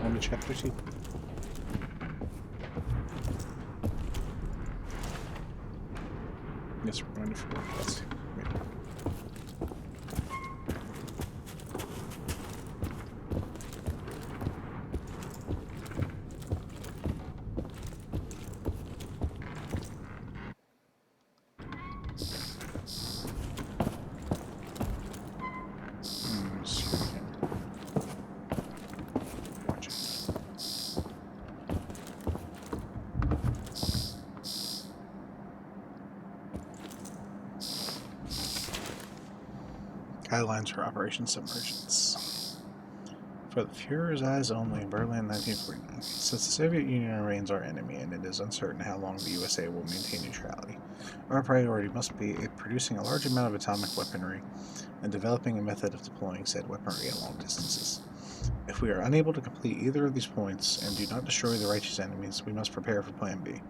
On to chapter 2. Yes, we're going to 4. Let's see. Wait. Security camera. Watch it. Guidelines for Operation Submergence. For the Fuhrer's eyes only in Berlin, 1949. Since the Soviet Union remains our enemy and it is uncertain how long the USA will maintain neutrality, our priority must be producing a large amount of atomic weaponry and developing a method of deploying said weaponry at long distances. If we are unable to complete either of these points and do not destroy the righteous enemies, we must prepare for Plan B.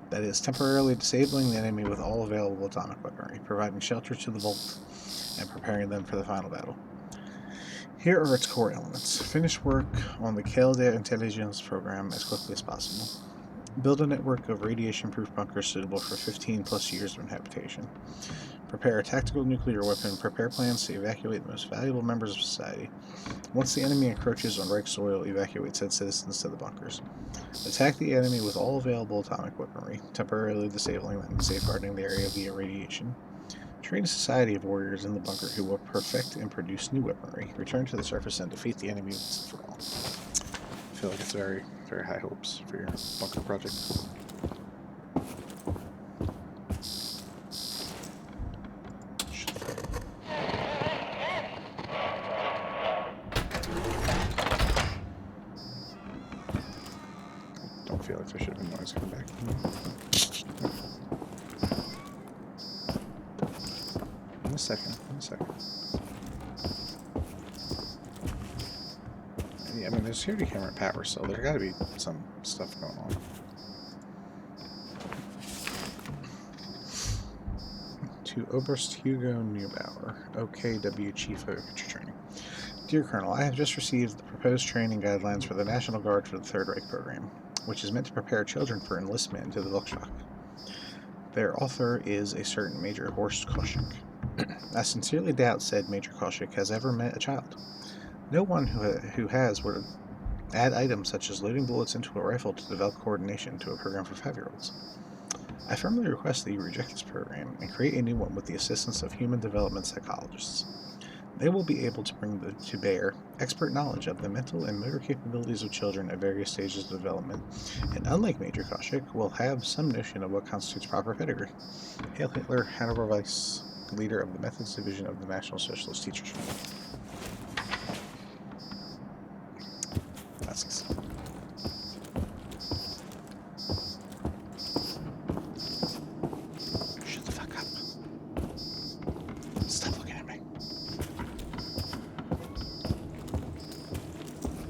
That is, temporarily disabling the enemy with all available atomic weaponry, providing shelter to the Volt, and preparing them for the final battle. Here are its core elements. Finish work on the Quelle d'Intelligence program as quickly as possible. Build a network of radiation-proof bunkers suitable for 15 plus years of habitation. Prepare a tactical nuclear weapon. Prepare plans to evacuate the most valuable members of society. Once the enemy encroaches on Reich soil, evacuate said citizens to the bunkers. Attack the enemy with all available atomic weaponry, temporarily disabling them and safeguarding the area via radiation. Train a society of warriors in the bunker who will perfect and produce new weaponry. Return to the surface and defeat the enemy once and for all. I feel like it's very, very high hopes for your bunker project. Don't feel like there should have been noise coming back. In a second. Yeah, I mean, there's security camera power, so there's got to be some stuff going on. To Oberst Hugo Neubauer, OKW Chief of Infantry Training. Dear Colonel, I have just received the proposed training guidelines for the National Guard for the Third Reich program, which is meant to prepare children for enlistment into the Volkswagen. Their author is a certain Major Horst Koschek. I sincerely doubt said Major Koschek has ever met a child. No one who has would add items such as loading bullets into a rifle to develop coordination to a program for 5-year-olds. I firmly request that you reject this program and create a new one with the assistance of human development psychologists. They will be able to bring to bear expert knowledge of the mental and motor capabilities of children at various stages of development, and unlike Major Koschek, will have some notion of what constitutes proper pedigree. Hail Hitler, Hanover Weiss, leader of the Methods Division of the National Socialist Teachers Union. That's shut the fuck up. Stop looking at me.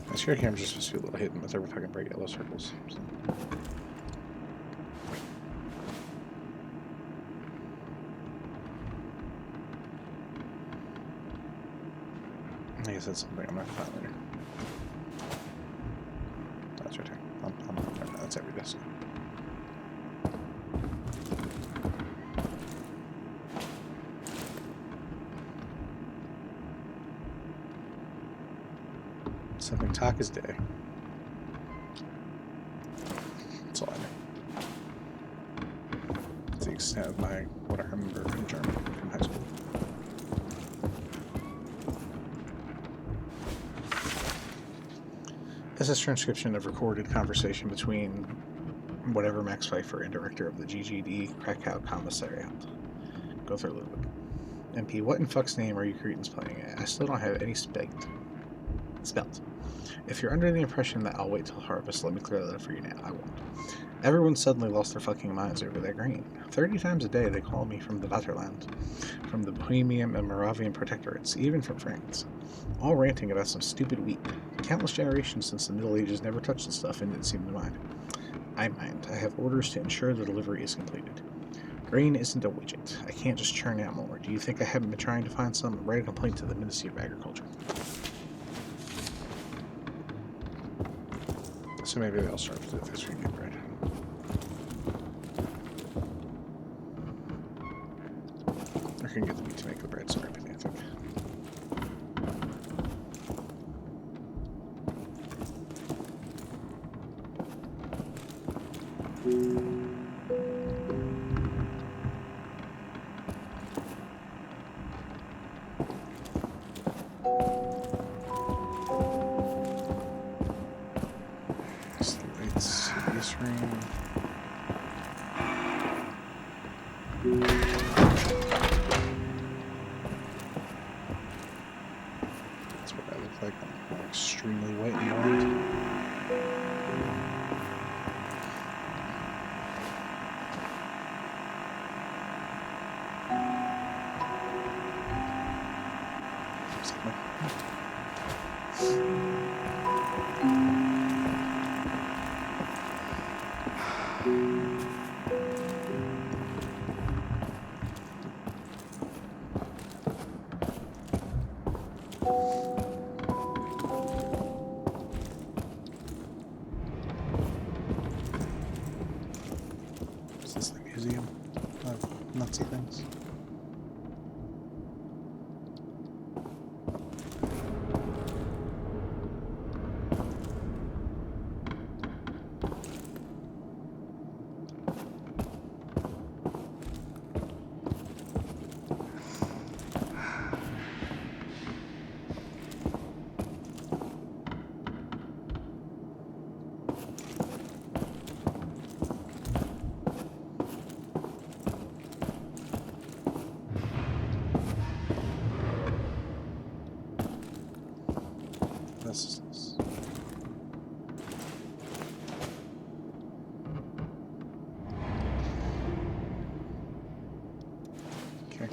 My security camera's just supposed to be a little hidden with every fucking bright yellow circles. So. I guess that's something I'm not fine later. That's right here. That's every desk. Something talk is day. That's all I know. That's the extent of what I remember from German from high school. This is a transcription of recorded conversation between whatever Max Pfeiffer and director of the GGD Krakow Commissariat. Go through a little bit. MP, what in fuck's name are you cretins playing at? I still don't have any spelt. If you're under the impression that I'll wait till harvest, let me clear that up for you now. I won't. Everyone suddenly lost their fucking minds over that grain. 30 times a day they call me from the Vaterland, from the Bohemian and Moravian protectorates, even from France. All ranting about some stupid wheat. Countless generations since the Middle Ages never touched the stuff and didn't seem to mind. I mind. I have orders to ensure the delivery is completed. Grain isn't a widget. I can't just churn out more. Do you think I haven't been trying to find some? Write a complaint to the Ministry of Agriculture. So maybe they'll start to do this weekend, right? I can get the meat to make the bread scraping, I think. That's what I look like. I'm extremely white and blonde. Is this the museum of Nazi things? This is this. Okay.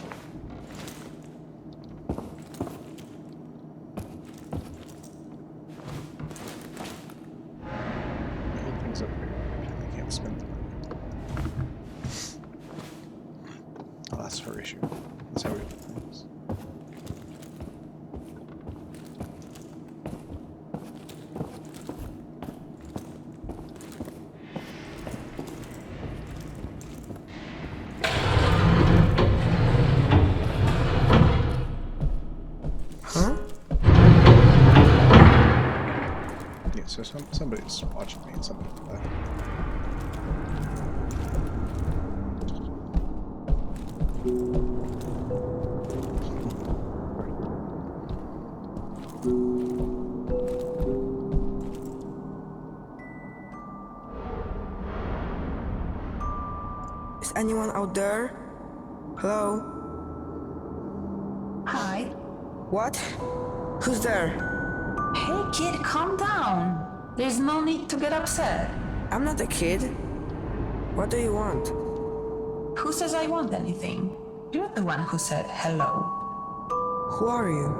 Things up here. I can't spin them. Oh, that's her issue. That's how we do things. So somebody's watching me and somebody's back. Is anyone out there? Hello? Hi. What? Who's there? Hey kid, calm down. There's no need to get upset. I'm not a kid. What do you want? Who says I want anything? You're the one who said hello. Who are you?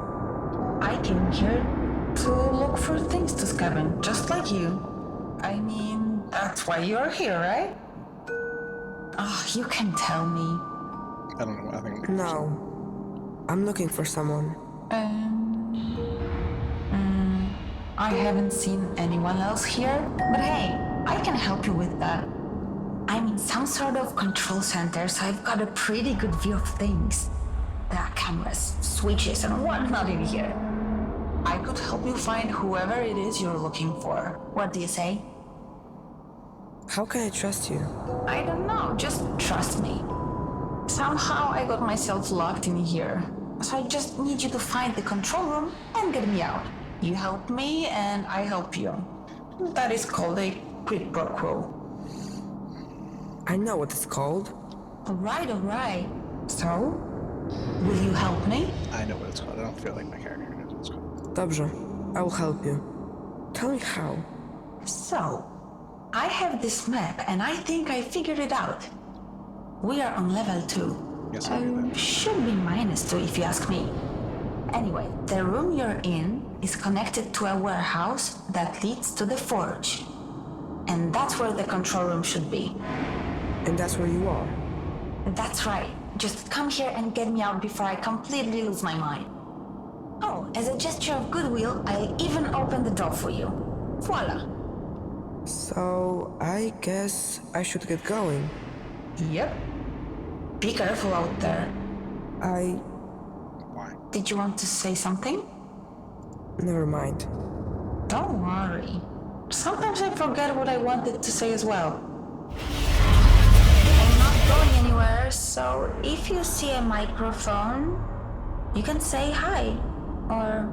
I came here to look for things to scavenge, just like you. I mean, that's why you're here, right? Oh, you can tell me. I don't know. I think. No. I'm looking for someone. I haven't seen anyone else here, but hey, I can help you with that. I'm in some sort of control center, so I've got a pretty good view of things. There are cameras, switches, and whatnot in here. I could help you find whoever it is you're looking for. What do you say? How can I trust you? I don't know, just trust me. Somehow I got myself locked in here, so I just need you to find the control room and get me out. You help me and I help you. That is called a quid pro quo. I know what it's called. Alright. So, will you help me? I know what it's called. I don't feel like my character knows what it's called. Dobrze. I will help you. Tell me how. So, I have this map and I think I figured it out. We are on level 2. Yes, I knew that. Should be -2 if you ask me. Anyway, the room you're in is connected to a warehouse that leads to the forge. And that's where the control room should be. And that's where you are. That's right. Just come here and get me out before I completely lose my mind. Oh, as a gesture of goodwill, I'll even open the door for you. Voila. So, I guess I should get going. Yep. Be careful out there. Why? Did you want to say something? Never mind. Don't worry. Sometimes I forget what I wanted to say as well. I'm not going anywhere, so if you see a microphone, you can say hi or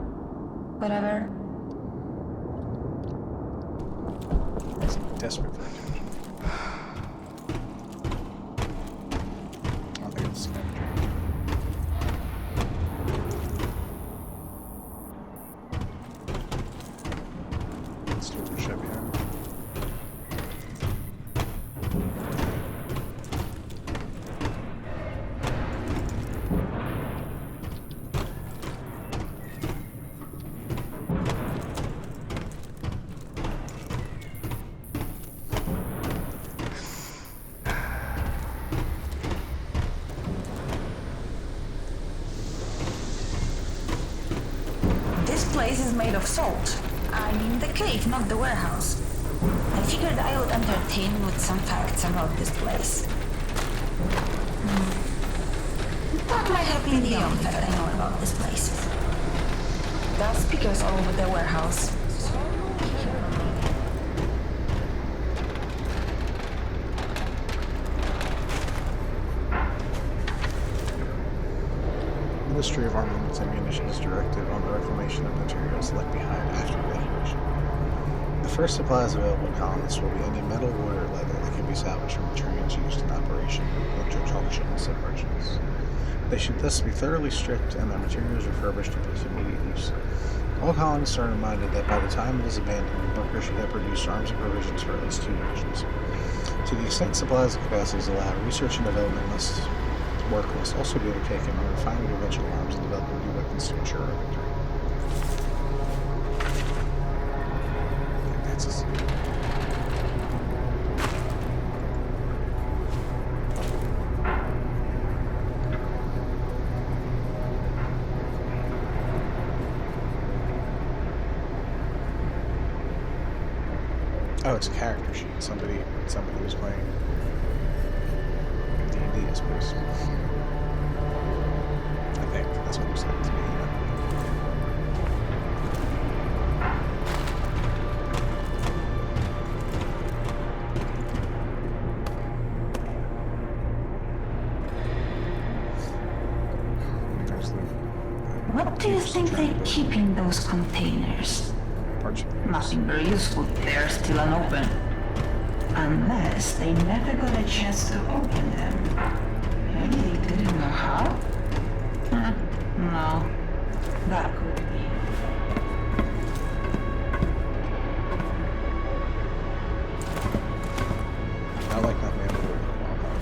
whatever. He's desperate for attention. I don't think it's scavenger. Let's do the ship here. This place is made of salt. I mean the cave, not the warehouse. I figured I would entertain you with some facts about this place. That might have been the only fact I know about this place. The speakers all over the warehouse. Ministry of Armaments and Munitions Directive on the reclamation of materials left behind after evacuation. The first supplies available to colonists will be any metal, wood, or leather that can be salvaged from trains used in Operation Introduction submersions. They should thus be thoroughly stripped and their materials refurbished and put to immediate use. All colonists are reminded that by the time it is abandoned, the bunker should have produced arms and provisions for at least 2 divisions. To the extent supplies and capacities allow, research and development work must also be undertaken on refining conventional arms and developing new weapons to ensure our victory. That's us. Oh, it's a character sheet. Somebody was playing D&D, I suppose. I think that's what it was like to me. There's the What do you think they keep in those containers? parchment. Nothing very useful. They're still unopened. Unless they never got a chance to open them. Maybe they didn't know how? No. That could be. I like not being able to work while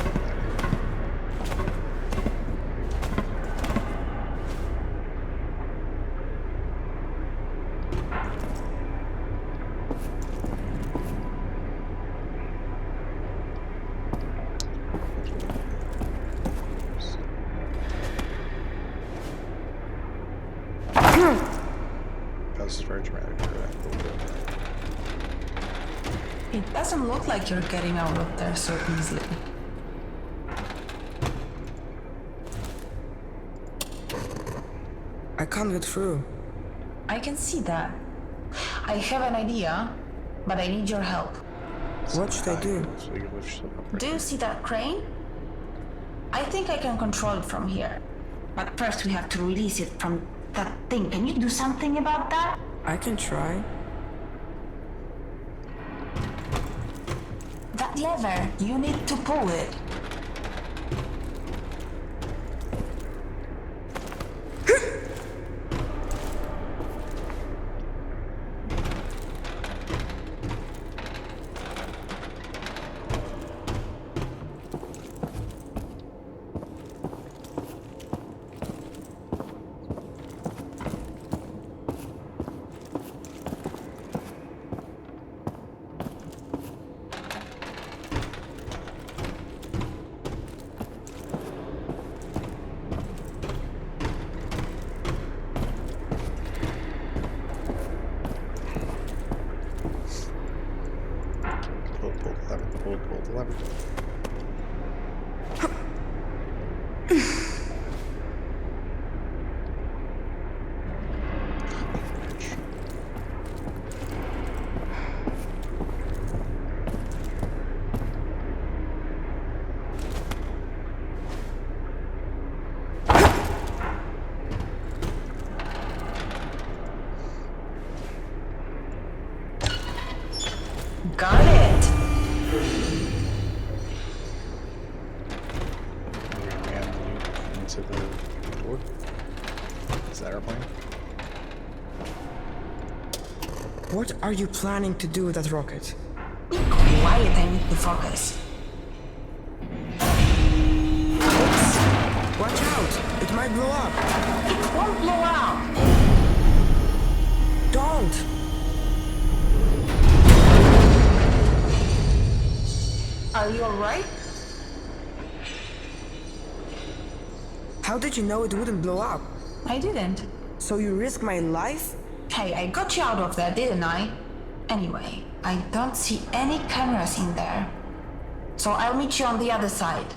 that was very dramatic for that. It doesn't look like you're getting out of there so easily. I can't get through. I can see that. I have an idea, but I need your help. What should I do? So you lift yourself up right Do you see that crane? I think I can control it from here. But first we have to release it from that thing. Can you do something about that? I can try. That lever, you need to pull it. Pull the lever. Pull the lever. Got it. Ram the nuke into the door. Is that our plan? What are you planning to do with that rocket? Be quiet, I need to focus. Oops. Watch out! It might blow up! It won't blow out. Don't! Are you alright? How did you know it wouldn't blow up? I didn't. So you risk my life? Hey, I got you out of there, didn't I? Anyway, I don't see any cameras in there. So I'll meet you on the other side.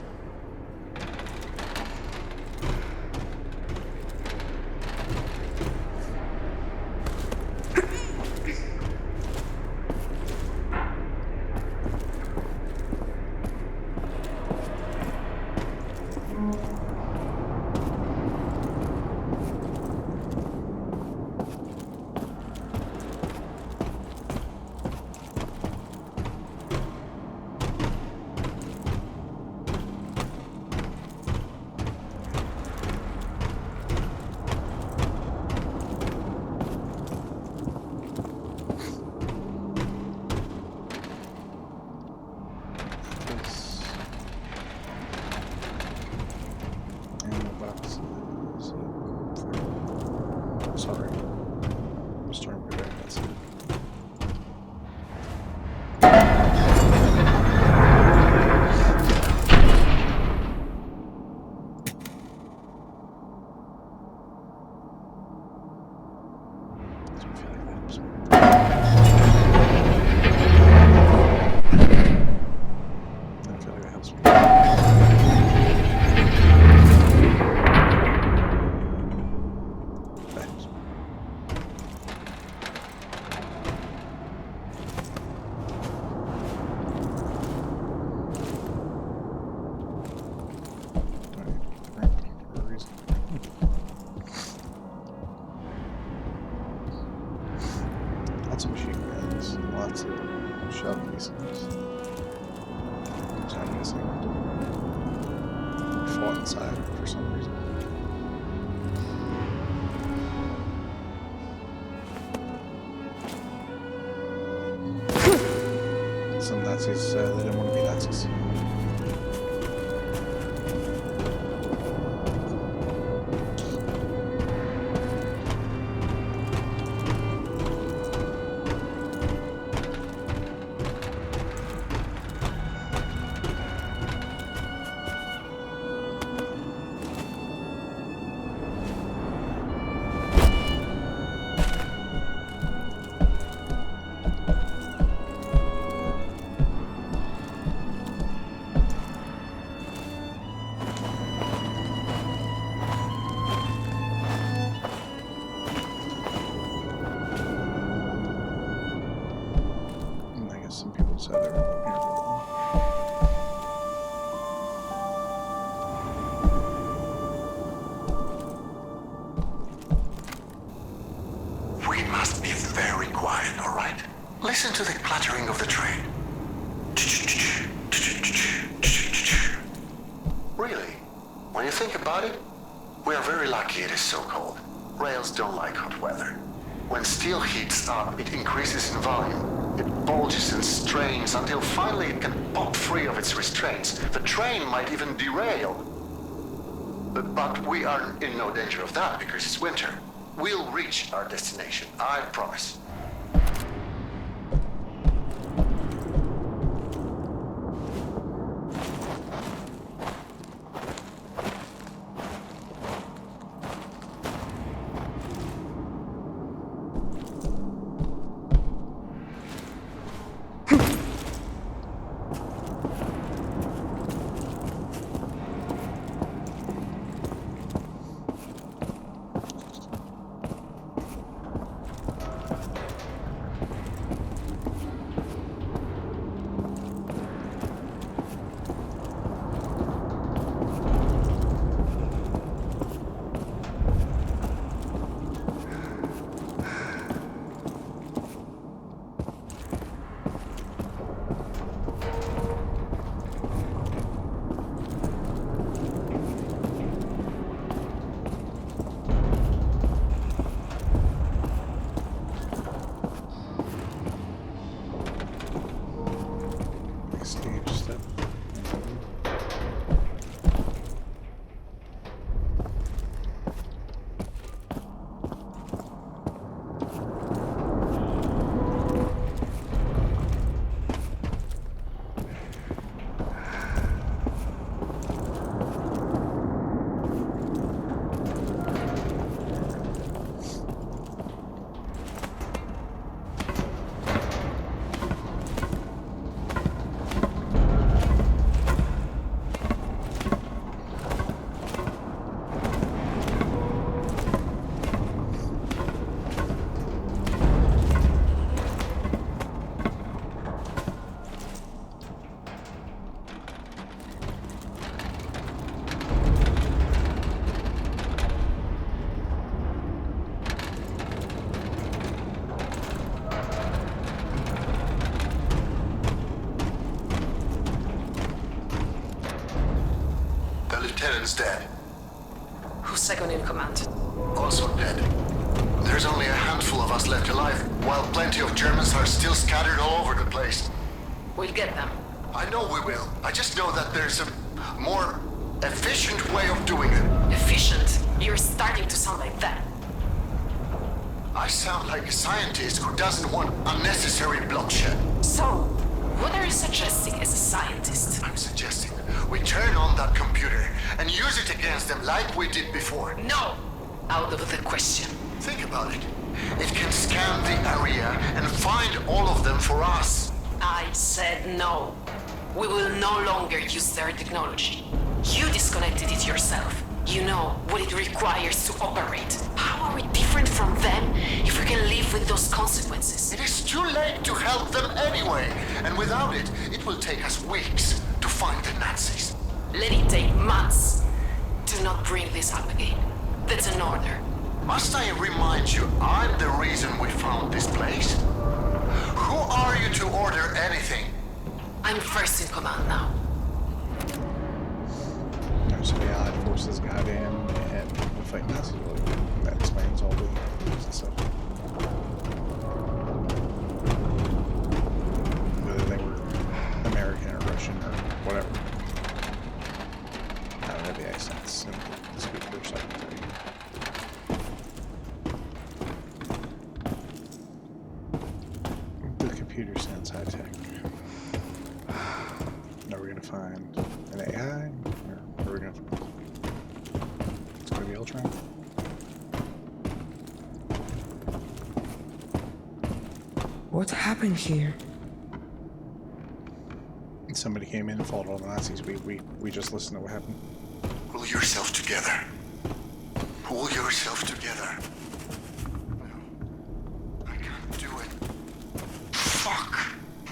Sorry. I'm starting to predict this. Lots of machine guns, lots of shell casings. Which I'm missing. Fall inside for some reason. Some Nazis, they didn't want to be Nazis. Some people said they were here for them. We must be very quiet, all right? Listen to the clattering of the train. Really, when you think about it, we are very lucky it is so cold. Rails don't like hot weather. When steel heats up, it increases in volume. It bulges and strains until finally it can pop free of its restraints. The train might even derail. But we are in no danger of that because it's winter. We'll reach our destination, I promise. lieutenant's dead. Who's second in command? Also dead. There's only a handful of us left alive, while plenty of Germans are still scattered all over the place. We'll get them. I know we will. I just know that there's a more efficient way of doing it. Efficient? You're starting to sound like that. I sound like a scientist who doesn't want unnecessary bloodshed. So, what are you suggesting as a scientist? I'm suggesting we turn on that computer and use it against them like we did before. No! Out of the question. Think about it. It can scan the area and find all of them for us. I said no. We will no longer use their technology. You disconnected it yourself. You know what it requires to operate. How are we different from them if we can live with those consequences? It is too late to help them anyway, and without it, it will take us weeks to find the Nazis. Let it take months. Do not bring this up again. That's an order. Must I remind you, I'm the reason we found this place? Who are you to order anything? I'm first in command now. So the Allied forces got in and the fight Nazis. That explains all the stuff. Whether they were American or Russian or whatever. I don't know the accents and the speakers, I can tell you. The computer sounds high tech. Are we gonna find an AI? Or are we gonna find? It's gonna be Ultron. What happened here? Somebody came in and fought all the Nazis. We just listened to what happened. Pull yourself together. Pull yourself together. No, I can't do it. Fuck!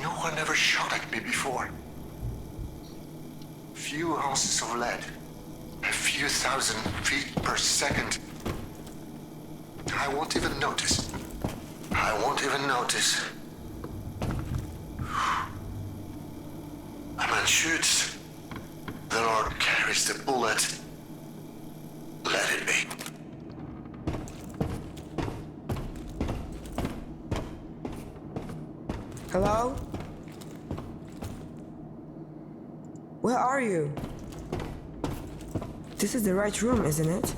No one ever shot at me before. Few ounces of lead. A few thousand feet per second. I won't even notice. I won't even notice. A man shoots. The Lord carries the bullet. Let it be. Hello? Where are you? This is the right room, isn't it?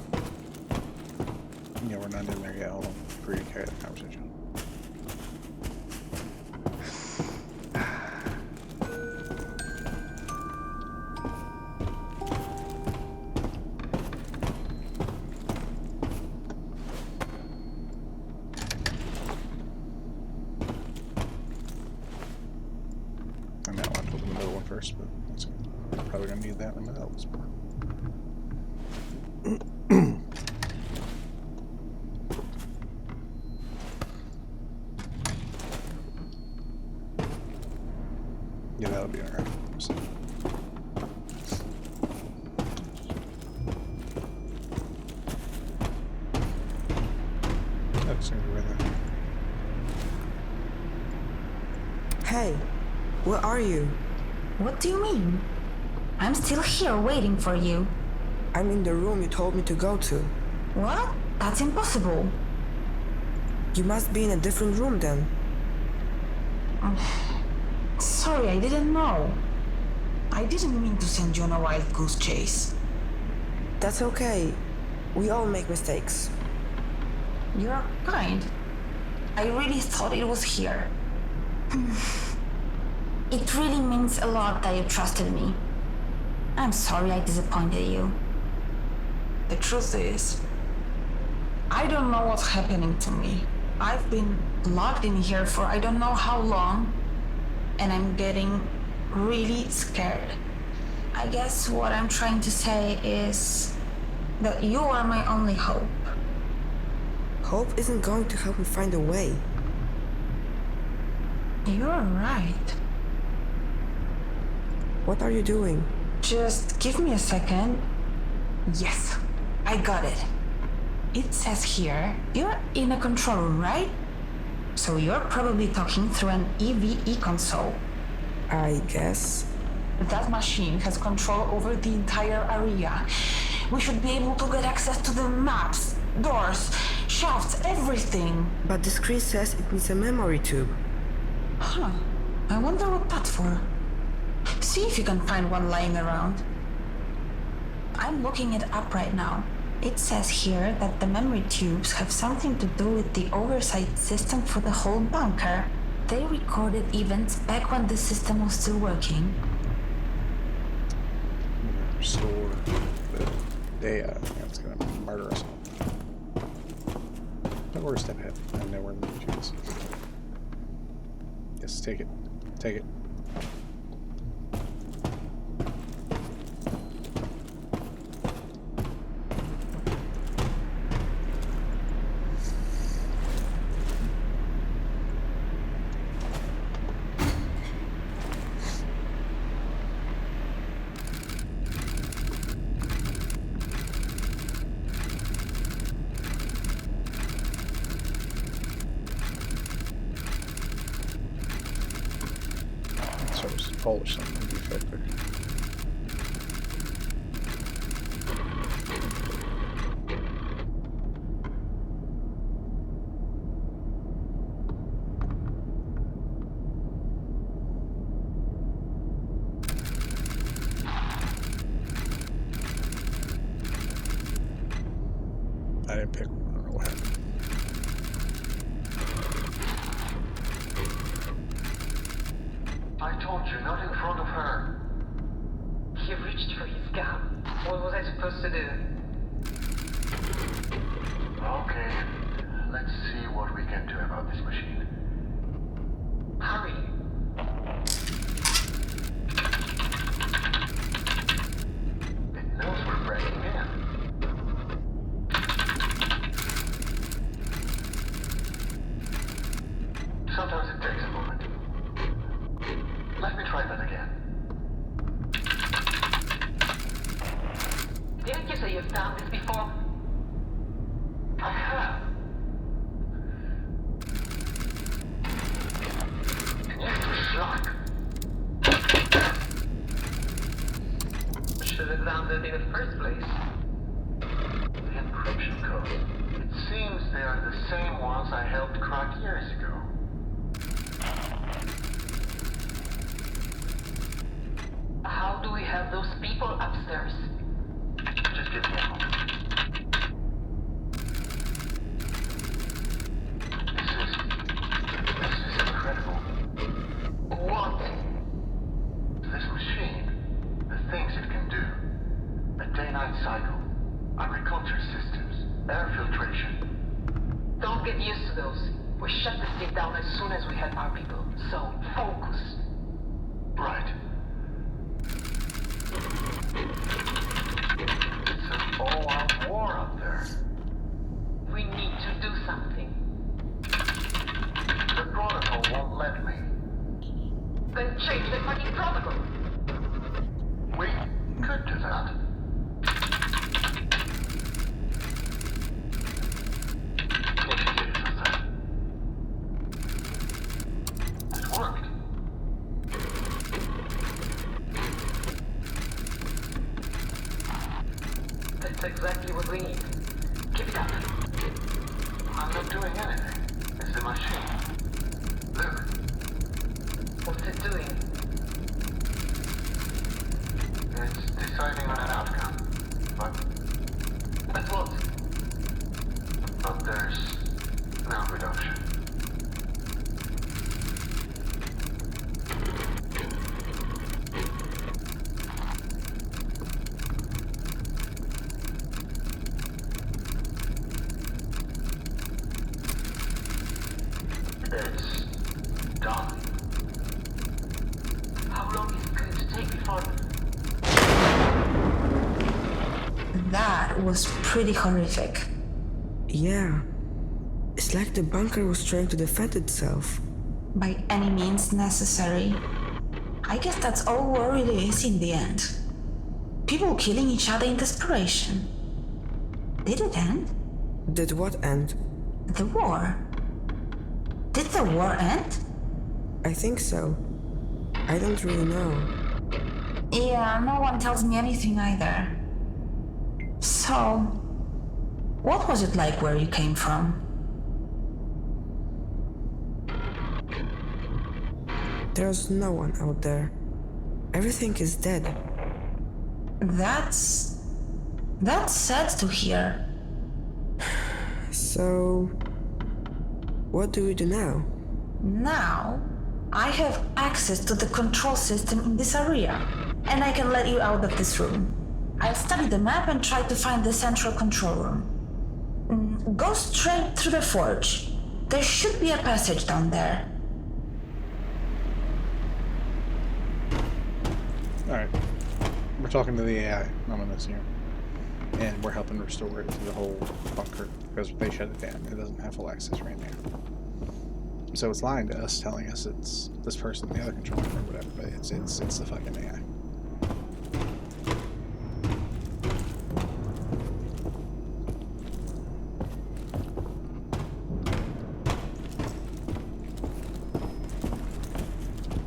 Yeah, we're not in there yet. Hold on. Before you carry the conversation. And now I'll put the middle one first, but that's okay. I'm probably gonna need that in the middle of this part. Yeah, that'll be alright. So. That's gonna be right there. Hey, where are you? What do you mean? I'm still here waiting for you. I'm in the room you told me to go to. What? That's impossible. You must be in a different room then. Sorry, I didn't know. I didn't mean to send you on a wild goose chase. That's okay. We all make mistakes. You're kind. I really thought it was here. It really means a lot that you trusted me. I'm sorry I disappointed you. The truth is, I don't know what's happening to me. I've been locked in here for I don't know how long, and I'm getting really scared. I guess what I'm trying to say is that you are my only hope. Hope isn't going to help me find a way. You're right. What are you doing? Just give me a second. Yes, I got it. It says here, you're in a control room, right? So you're probably talking through an EVE console. I guess. That machine has control over the entire area. We should be able to get access to the maps, doors, shafts, everything. But the screen says it needs a memory tube. Huh. I wonder what that's for. See if you can find one lying around. I'm looking it up right now. It says here that the memory tubes have something to do with the oversight system for the whole bunker. They recorded events back when the system was still working. Restore the data. It's gonna murder us all. But we're a step ahead. I know where the machine is. Yes, take it. Take it. Polish something defector. I didn't pick one. I don't know what happened. I told you, not in front of her. He reached for his gun. What was I supposed to do? Okay, let's see what we can do about this machine. Hurry. It knows we're breaking in. Sometimes it takes a moment. Let me try that again. Didn't you say you've done this before? I have. It used to shock. Should have done that in the first place. The encryption code. It seems they are the same ones I helped crack years ago. How do we have those people upstairs? Just give me a moment. This is incredible. What? This machine, the things it can do. A day-night cycle, agriculture systems, air filtration. Don't get used to those. We shut this thing down as soon as we had our people. So, focus. Right. It's an all-out war up there. We need to do something. The protocol won't let me. Then change the fucking protocol. We could do that. Initiated with that. It worked. That's exactly what we need. Keep it up. I'm not doing anything. It's the machine. Look, What's it doing? it's deciding on an outcome. But What? there's no reduction. It's done. How long is it going to take before... That was pretty horrific. Yeah. It's like the bunker was trying to defend itself. By any means necessary. I guess that's all war really is in the end. People killing each other in desperation. Did it end? Did what end? The war. Did the war end? I think so. I don't really know. Yeah, no one tells me anything either. So, what was it like where you came from? There's no one out there. Everything is dead. That's sad to hear. So, what do we do now? Now, I have access to the control system in this area, and I can let you out of this room. I'll study the map and try to find the central control room. Go straight through the forge. There should be a passage down there. Alright. We're talking to the AI on this here. And we're helping restore it to the whole bunker because they shut it down. It doesn't have full access right now. So it's lying to us, telling us it's this person, the other controller or whatever, but it's the fucking AI.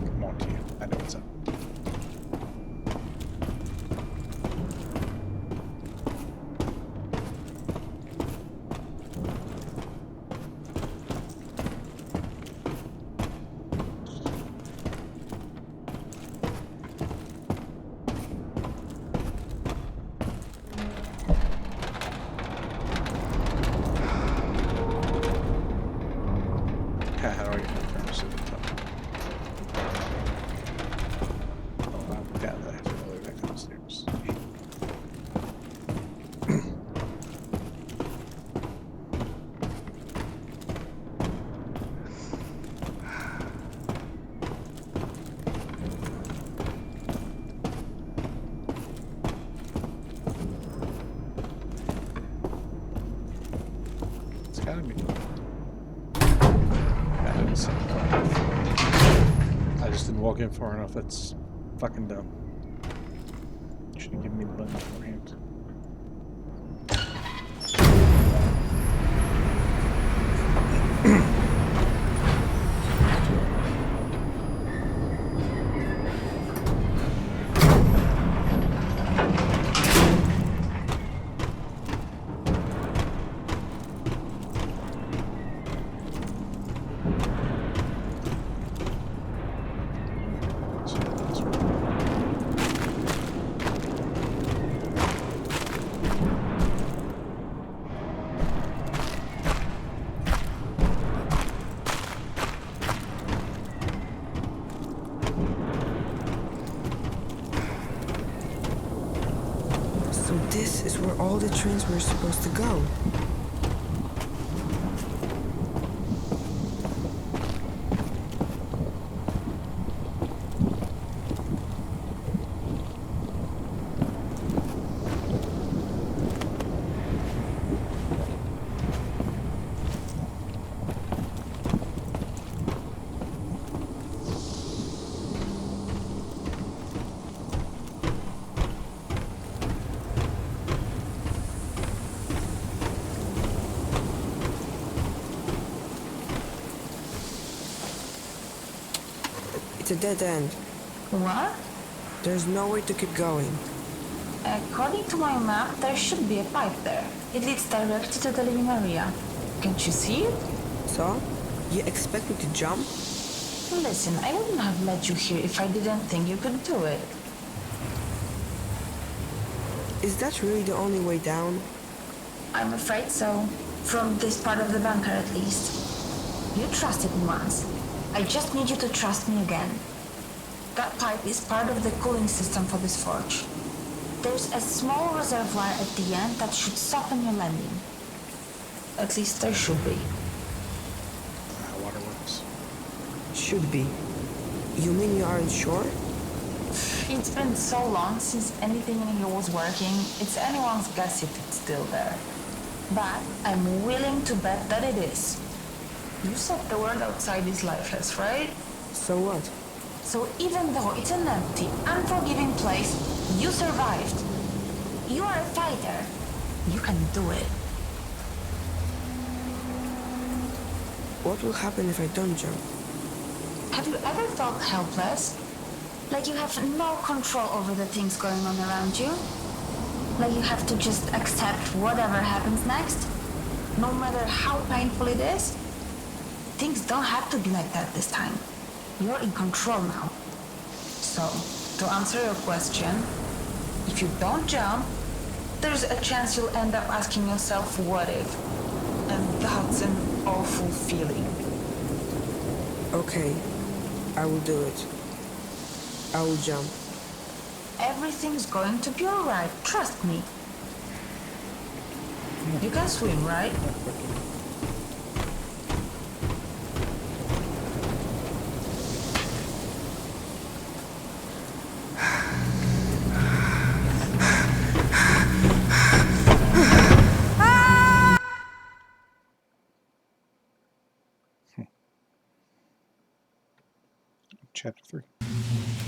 Come on to you. I know what's up. How do I get my furnace to the top? Oh, I doubt that I have to go back downstairs. It's gotta be. I just didn't walk in far enough. That's fucking dumb. You should have given me the button beforehand. So this is where all the trains were supposed to go. It's a dead end. What? There's no way to keep going. According to my map, there should be a pipe there. It leads directly to the living area. Can't you see it? So, you expect me to jump? Listen, I wouldn't have let you here if I didn't think you could do it. Is that really the only way down? I'm afraid so. From this part of the bunker, at least. You trusted me once. I just need you to trust me again. That pipe is part of the cooling system for this forge. There's a small reservoir at the end that should soften your landing. At least there should be. Waterworks. Should be. You mean you aren't sure? It's been so long since anything in here was working, it's anyone's guess if it's still there. But I'm willing to bet that it is. You said the world outside is lifeless, right? So what? So even though it's an empty, unforgiving place, you survived. You are a fighter. You can do it. What will happen if I don't jump? Have you ever felt helpless? Like you have no control over the things going on around you. Like you have to just accept whatever happens next, no matter how painful it is. Things don't have to be like that this time. You're in control now. So, to answer your question, if you don't jump, there's a chance you'll end up asking yourself, what if? And that's an awful feeling. Okay, I will do it. I will jump. Everything's going to be alright, trust me. You can swim, right? Chapter 3.